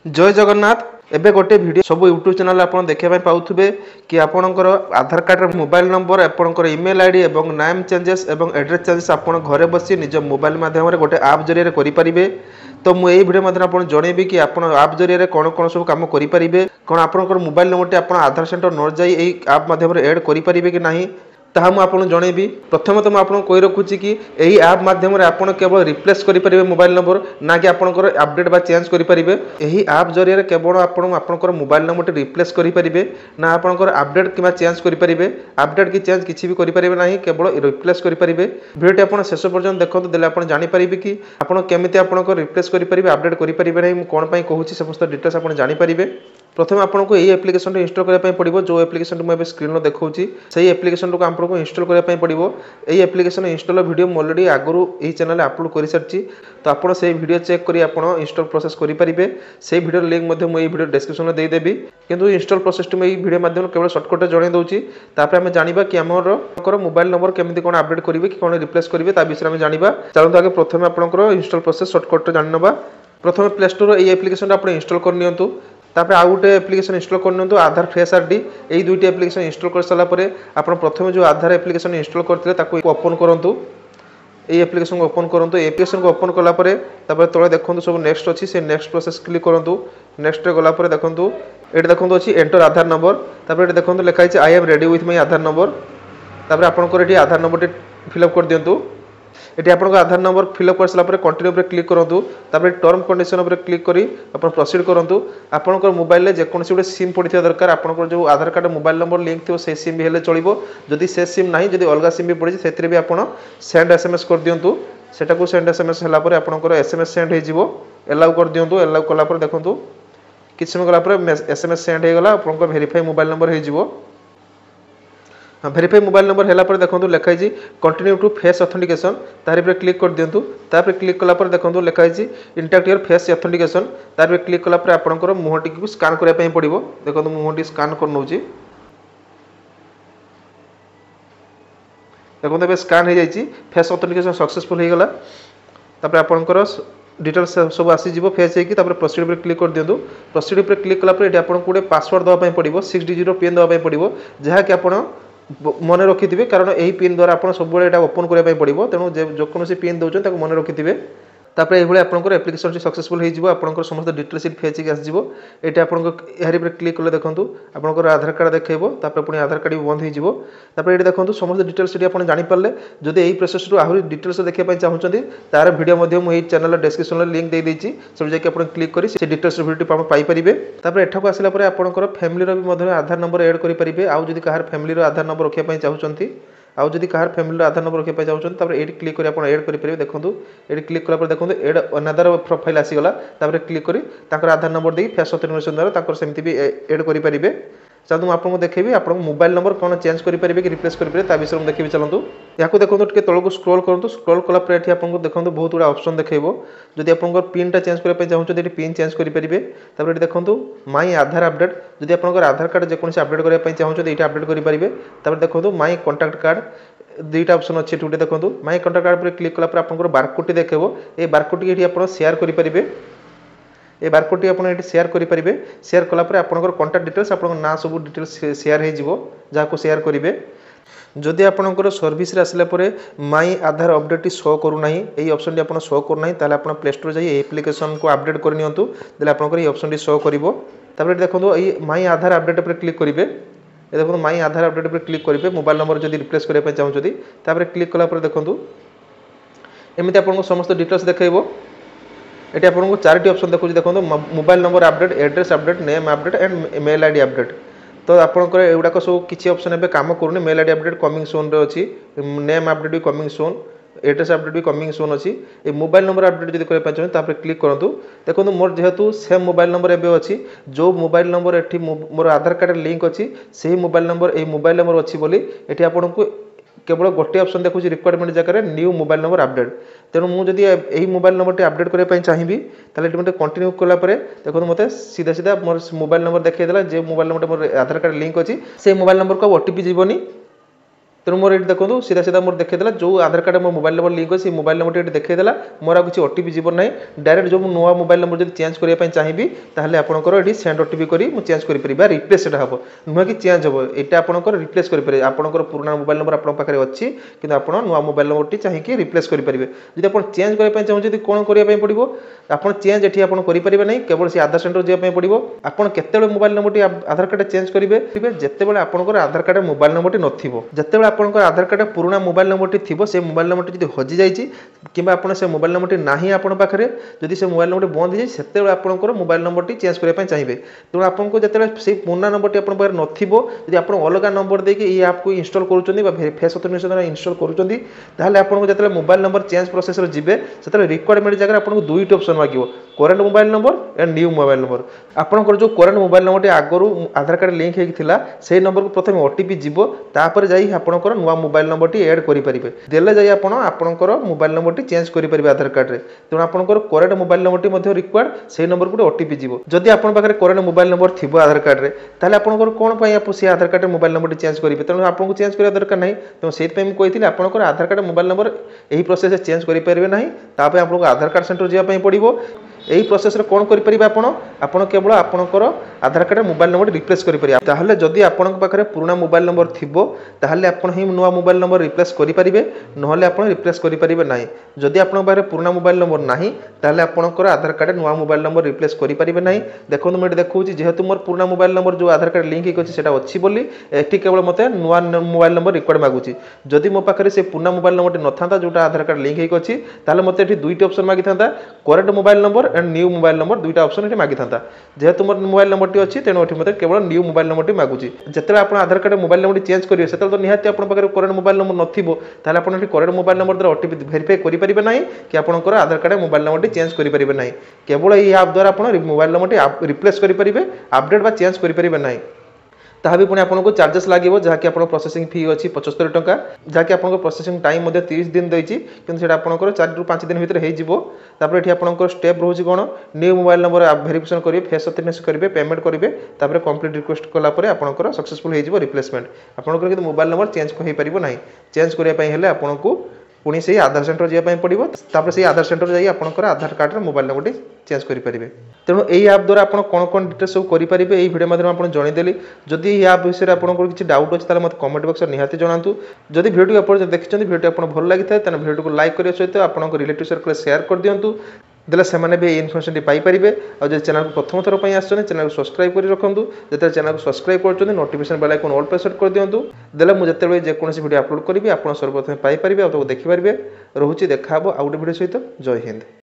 जय जगन्नाथ। एबे गोटे वीडियो सब यूट्यूब चैनल आपन देखिया पाउथुबे कि आपनकर आधार कार्ड मोबाइल नंबर आपनकर ईमेल आईडी एवं नाम चेंजेस एवं एड्रेस चेंजेस आपन घरे बसी निज मोबाइल माध्यम गोटे आप जरिए करि परिबे। तो मु एई वीडियो माध्यम आपन जणेबी कि आपन आप जरिए कोन कोन सब काम करि परिबे, कोन आपनकर मोबाइल नंबर आपन आधार सेंटर न जाई एई आप माध्यम ऐड करि परिबे कि नाही ताहा मु आपन जणेबी। प्रथम तो आपन कहि रखुची कि एही ऐप माध्यम रे आपन केवल रिप्लेस करि परिबे मोबाइल नंबर, ना कि आपनकर अपडेट बा चेंज करि परिबे। एही ऐप जरिए केवल आपन आपनकर मोबाइल नंबर टे रिप्लेस करि परिबे, ना आपनकर अपडेट किबा चेंज करि परिबे। अपडेट कि चेंज किछि भी करि परिबे नाही, केवल रिप्लेस करि परिबे। वीडियो आपन शेष पर्यंत देखंतु, देले आपन जानि परिबे कि आपन केमिति आपनकर रिप्लेस करि परिबे, अपडेट करि परिबे नाही। मु कोन पई कहूची समस्त डिटेल्स आपन जानि परिबे। प्रथम आपको यही एप्लिकेशन इंस्टॉल करने पड़ो, जो एप्लिकेशन मुझे स्क्रीन देखा से एप्लिकेशन को आपको इंस्टॉल करने पड़ो। यही एप्लिकेशन इंस्टॉल वीडियो मैं ऑलरेडी आगु यही चैनल अपलोड कर सारी, तो आपड़ से वीडियो चेक कर इंस्टॉल प्रोसेस करेंगे। से वीडियो लिंक मुझे वीडियो डिस्क्रिप्शन में देदेवी, किंतु इंस्टॉल प्रोसेस टी वीडियो माध्यम केवल सर्टकट जन दूसरी। आम जाना कि आमर मोबाइल नंबर केमी कौन अपडेट करेंगे कि कौन रिप्लेस करेंगे ता विषय में जाना। चलते आगे प्रथम आपंकर इंस्टॉल प्रोसेस सर्टकट जाना। प्रथम प्ले स्टोर ये एप्लिकेशन आप इंस्टॉल करनी। तापर आउ गोटे एप्लिकेशन इंस्टॉल करनी आधार फ्रेश आरडी। यही दुईटी एप्लिकेशन इंस्टॉल कर सारापर आप प्रथम जो आधार एप्लिकेशन इंस्टॉल करते ओपन करूँ। ये एप्लिकेशन को ओपन करूँ। एप्लिकेशन को ओपन कलापर तले देखो सब नेक्स्ट अच्छी से नेक्स्ट प्रोसेस क्लिक करूँ। नेक्स्ट गलापर देखो ये देखो अच्छी एंटर आधार नंबर। तापर ये देखो लिखाई I am ready with my Aadhaar number. तापर आपंकर ये आधार नंबर फिलअप कर दिंतु। ये आपको आधार नंबर फिलअप कर सारापर कंटिन्यू पर क्लिक करूँ। तापर टर्म कंडीशन उपर क्लिक करी आप प्रोसीड करूँ। आपंकर मोबाइल में जेकोसी गोटे सिम पड़ी दरकार, आपंकर जो आधार कार्ड मोबाइल नंबर लिंक थी से सिम भी हेल्ले चलो। जदि से सिम ना जदि अलग सिम भी पड़ी से भी आप सेंड एसएमएस कर दिंतु। सेटा को सेंड एसएमएस है आपंकर एसएमएस सेंड हो एलाउ कर दिंतु। एलाउ कलापर देखो किसी समय गलापर एसएमएस सेंड हो गला आपंकर वेरीफाई मोबाइल नंबर हो। वेरीफाई मोबाइल नंबर है देखो लिखाई कंटिन्यू टू फेस ऑथेंटिकेशन तार क्लिक कर दिंतु। तापर क्लिक कलापर देखो लिखाई इंटैक्ट योर फेस ऑथेंटिकेशन तार क्लिक कलापर आपंकर मुहटी को स्कान करने पड़ो। देखो मुहटी स्कान कर नौ देखो स्कान हो जाए फेस ऑथेंटिकेशन सक्सेसफुल हो गला। तापर आपंकर डिटेल्स सब आसीज फेस होकर प्रोसीड पर क्लिक कर दिंतु। प्रोसीड पर क्लिक कलापर ये आपको गोटे पासवर्ड देवाई पड़ो, 6 डिजिट पिन देवाई पड़ो जहाँकि आप मन रखिथे, कारण यही पिन द्वारा आप सब ओपन करने पड़ो। तेणु जो कौन पिन दौरान मन रखिथे। तापर ये आपंकर एप्लिकेशन सक्सेसफुल हो समस्त डिटेल्स फेच आसो। ये आपको यार क्लिक कले देखो आपंकर आधार कार्ड देखो। तापर पुणी आधार कार्ड भी बंद हो। ये देखो समस्त डिटेल्स आप जापारे। जब यही प्रोसेस आहरी डिटेल्स देखा चाहते तार वीडियो मुझे चैनल डिस्क्रिप्शन में लिंक दे देती, सब जैसे आप क्लिक कर डिटेल्स वीडियो पाइपर। तापर एठाक आसापर आपंकर फैमिली भी आधार नंबर एड करेंगे। आउ जब कहार फैमिली आधार नंबर रखापी चाहते, आउ जदि कहार फैमिली आधार नंबर रखा चाहते ये क्लिक कर एड करेंगे। देखो ये क्लिक कलापर देखो एड अनादर प्रोफाइल आसीगला। तापर क्लिक कर आधार नंबर दे फेस ऑथेंटिकेशन द्वारा सेमती भी एड करेंगे। चलते मुझे आपको देखी आप मोबाइल नंबर कौन चेंज करेंगे कि रिप्लेस करेंगे ता विषय में देखिए। चलते या देखो तौक स्क्रॉल करूँ। स्क्रॉल कलापर ये आपको देखो बहुत गुड़ा ऑप्शन देखो। जदि आप पिनटा चेंज करने चाहते पिन चेंज करेंगे। तापर देखो माई आधार अपडेट, जदि आप आधार कार्ड जेकोसी अपडेट करने चाहते ये अपडेट करेंगे। तापर देखो माई कॉन्टैक्ट कार्ड दुईटा ऑप्शन अच्छे टूटे देखो माई कॉन्टैक्ट कार्ड पर क्लिक कलापर आपंकर बारकोड देखो। ये बारकोड ये आप शेयर करेंगे। ये बारकोड टी आप शेयर करेंगे। शेयर कलापर आपंकर कॉन्टैक्ट डिटेल्स आप ना सब डिटेल्स शेयर हो जहाँ शेयर करेंगे। जदि आपंकर सर्विस आसला माई आधार अपडेट शो करूना, यही ऑप्शन टी शो करूना, आप प्ले स्टोर जाइए एप्लिकेशन को अपडेट करनी आपंकर ये ऑप्शन टी शो कर। देखो ये माई आधार अपडेट पर क्लिक करेंगे। देखो माई आधार अपडेट पर क्लिक करेंगे। मोबाइल नंबर जब रिप्लेस करने चाहते तापर क्लिक कलापर देखो एमती आपको समस्त डिटेल्स देखो। ये आपको 4टी ऑप्शन देखो mobile number update, address update, name update and mail ID update. तो आपंकर एगुड़ाक सब किसी ऑप्शन एवं काम करूनी। Mail ID update coming soon रे अच्छी, नेम अपडेट भी कमिंग सोन, एड्रेस अपडेट भी कमिंग सोन अच्छी। ये मोबाइल नंबर अपडेट जब करना चाहते क्लिक करूँ। देखो मोर जेहेतु सेम मोबाइल नंबर एवं अच्छी, जो मोबाइल नंबर ये मोर आधार कार्ड लिंक अच्छी से मोबाइल नंबर ये मोबाइल नंबर अच्छी बोली ये आपको केवल गोटे ऑप्शन देखो रिक्वायरमेंट जगह न्यू मोबाइल नंबर अपडेट। तेणु मुझे यही मोबाइल नंबर टी अपडेट करने चाहिए मतलब कंटिन्यू कलापर देखो मत सीधा सीधा मोर मोबाइल नंबर देखा जो मोबाइल नंबर मोर आधार कार्ड लिंक अच्छी से मोबाइल नंबर को ओटीपी जीवनी। तेणु मोर ये देखो सीधा सीधा मोर देखा जो आधार कार्ड मो मोबाइल नंबर लिंक अच्छी मोबाइल नंबर ये देखेला मोर आ किसी ओटीपी जीव ना डायरेक्ट जो नुआ मोबाइल नंबर जब चेंज करने चाहिए ताहले आपंकर ये सेंड ओटीपी करी चेंज करें रिप्लेस हम नुह कि चेंज हम यहाँ आपंकर रिप्लेस करेंगे आपंकर पुराना मोबाइल नंबर आप पाखे अच्छी कि आप नुआ मोबाइल नंबर चाहिए रिप्लेस करेंगे जब आप चेंज करने चाहते कौन करने पड़ो आप चेंज ये करेंगे ना केवल से आधार सेंटर जावाई पड़ो आपड़ केत मोबाइल नंबर आधार कार्ड चेंज करेंगे जिते आपंकर आधार कार्ड मोबाइल नंबर नथिबो जिते आपंकर आधार कार्ड पुराना मोबाइल नंबर थी से मोबाइल नंबर जब हजि जाइए कि आप से मोबाइल नंबर ना आपण पाखे जदि से मोबाइल नंबर बंद हो जाए से आपंकर मोबाइल नंबर चेंज करने चाहिए तेणु आपको जो से पुराना नंबर आप नथिबो जदि आप अलग नंबर देके ये ऐप को इंस्टॉल करुँच फेस ऑथेंटिकेशन इंस्टॉल करुँच आपको जो मोबाइल नंबर चेंज प्रोसेस जीवे से रिक्वायरमेंट जगह आपको दुईट ऑप्शन मांगो current mobile number and new mobile number आपंकर जो करेंट मोबाइल नंबर आगु आधार कार्ड लिंक होता से नंबर को प्रथम ओटीपी जीव तापर जाई आपंकर नुआ मोबाइल नंबर टी एड करेंगे देले जाई आपंकर मोबाइल नंबर टी चेंज करेंगे आधार कार्ड रे तेणु आपंकर current mobile number T required से नंबर को ओटीपी जीव जदि आपन पाखे करेंट मोबाइल नंबर थी आधार कार्ड रे ताले आपंकर कौन से आधार कार्ड मोबाइल नंबर चेंज करेंगे तेणु आपको चेंज करने दरकार नहीं तेणु से कही आपंकर आधार कार्ड मोबाइल नंबर यही प्रोसेस चेंज करेंगे ना ताप आपको आधार कार्ड सेंटर जावाई पड़ो यही प्रोसेस रे कौन करेंगे आपण केवल आपंकर Aadhaar card mobile number replace करेंगे ताहले जदि आपण पाखे पुराना मोबाइल नंबर थिबो ताहले आपण ही नुआ मोबाइल नंबर रिप्लेस करेंगे नहले आपण रिप्लेस करेंगे ना जदि आपण पाखे पुराना मोबाइल नंबर नाही ताहले आपणकर आधार कार्ड नुआ मोबाइल नंबर रिप्लेस करेंगे ना देखो मुझे देखा जेहेतु मोर पुराना मोबाइल नंबर जो आधार कार्ड लिंक होती है अच्छी बोली एटी केवल मत नुआ मोबाइल नंबर रिक्वायर्ड मागुची जदि मो पाखे से पुराना मोबाइल नंबर न था जो आधार कार्ड लिंक होती ताहले मत दुईट ऑप्शन मागी था current mobile number and new mobile number दुईटा ऑप्शन ये मागी था जेहेतु मोर मोबाइल नंबर टी अच्छी तेणु ये मतलब केवल न्यू मोबाइल नंबर टी मागुची जिते आप आधार कार्ड मोबाइल नंबर चेंज करेंगे से तो निहाती आप करेंट मोबाइल नंबर नथिबो ताहले आप करेंट मोबाइल नंबर द्वारा ओटीपी वेरीफाई करेंगे ना कि आपंकर आधार कार्ड मोबाइल नंबर टी चेंज करेंगे ना केवल ये ऐप द्वारा आप मोबाइल नंबर टी रिप्लेस करेंगे अपडेट बा चेंज करेंगे ना ताहा भी पुणी आपको चार्जेस लगे जहाँकि आप प्रोसेसिंग फी अच्छी 75 टंका जहाँकि आप प्रोसेसिंग टाइम 30 दिन देती कि आपंकर 4 ରୁ 5 दिन भितर होपर ये आपंकर स्टेप रोचे कौन न्यू मोबाइल नंबर वेरिफिकेशन करेंगे फेस ऑथेंटिकेशन करेंगे पेमेंट करेंगे कंप्लीट रिक्वेस्ट कलापर आपंकर सक्सेसफुल हो रिप्लेसमेंट आपंकर मोबाइल नंबर चेंज हो पार ना चेंज करने आपको पुणी से आधार सेंटर जावाई पड़ो तापर से आधार सेंटर जाइए आपंकर आधार कार्ड मोबाइल नंबर टी चेंज करेंगे तेणु यही ऐप द्वारा आप कौन कौन डिटेल्स सब करेंगे यही वीडियो माध्यम आप जनईदेली जदि यही ऐप विषय में आपको किसी डाउट अच्छे मतलब कमेंट बक्स निहाती जनातु जदि वीडियो आप देखते वीडियो आपको भल लगी था वीडियो को लाइक करने सहित आप रिलेटिव सर्कल शेयर कर दिंतु देले से भी इनफर्मेशन पाइपर और जब चैनल को प्रथम थर पर आसने चैनल को सब्सक्राइब कर रखुँ जो चैनल को सब्सक्राइब कर नोटिफिकेशन बेल आइकन ऑल पे सेट कर दिंतु देले मुझे जेकोसी वीडियो अपलोड करी आप सर्वप्रथम पाइपर और देखिपारे रोचे देखा आउ गोटे वीडियो सहित जय हिंद।